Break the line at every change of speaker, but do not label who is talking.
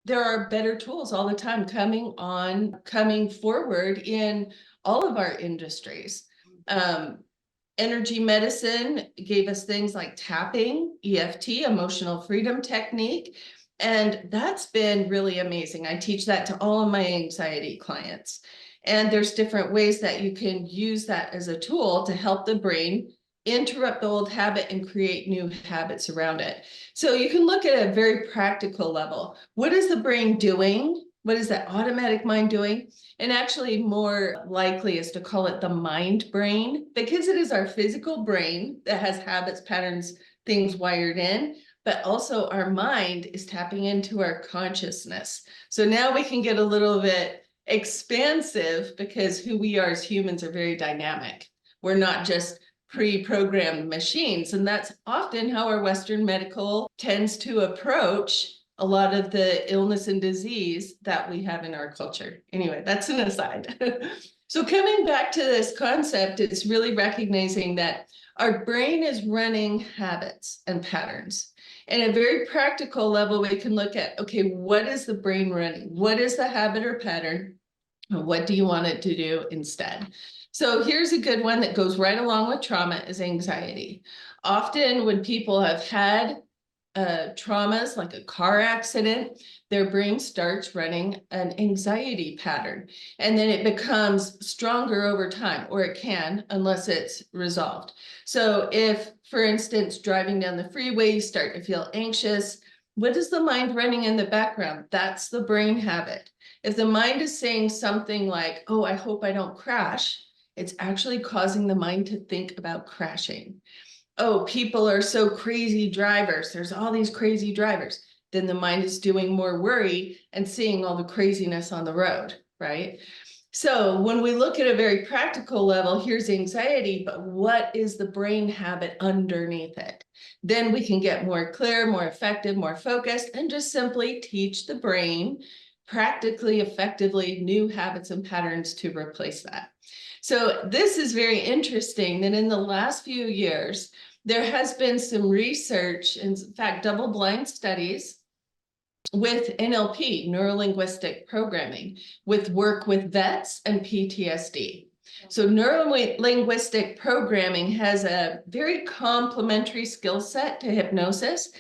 there are better tools all the time coming forward in all of our industries. Um, Energy medicine gave us things like tapping, EFT, emotional freedom technique. And that's been really amazing. I teach that to all of my anxiety clients. And there's different ways that you can use that as a tool to help the brain interrupt the old habit and create new habits around it. So you can look at a very practical level. What is the brain doing? What is that automatic mind doing? And actually, more likely is to call it the mind brain, because it is our physical brain that has habits, patterns, things wired in, but also our mind is tapping into our consciousness. So now we can get a little bit expansive because who we are as humans are very dynamic. We're not just pre-programmed machines. And that's often how our Western medical tends to approach a lot of the illness and disease that we have in our culture. Anyway, that's an aside. So coming back to this concept, it's really recognizing that our brain is running habits and patterns. And at a very practical level, we can look at, okay, what is the brain running? What is the habit or pattern? What do you want it to do instead? So here's a good one that goes right along with trauma is anxiety. Often when people have had traumas like a car accident, their brain starts running an anxiety pattern, and then it becomes stronger over time, or it can, unless it's resolved. So if, for instance, driving down the freeway, you start to feel anxious, what is the mind running in the background? That's the brain habit. If the mind is saying something like, oh, I hope I don't crash, it's actually causing the mind to think about crashing. Oh, people are so crazy drivers. There's all these crazy drivers. Then the mind is doing more worry and seeing all the craziness on the road, right? So when we look at a very practical level, here's anxiety, but what is the brain habit underneath it? Then we can get more clear, more effective, more focused, and just simply teach the brain practically, effectively, new habits and patterns to replace that. So this is very interesting that in the last few years, there has been some research, in fact, double-blind studies with NLP, neuro-linguistic programming, with work with vets and PTSD. So neuro-linguistic programming has a very complementary skill set to hypnosis.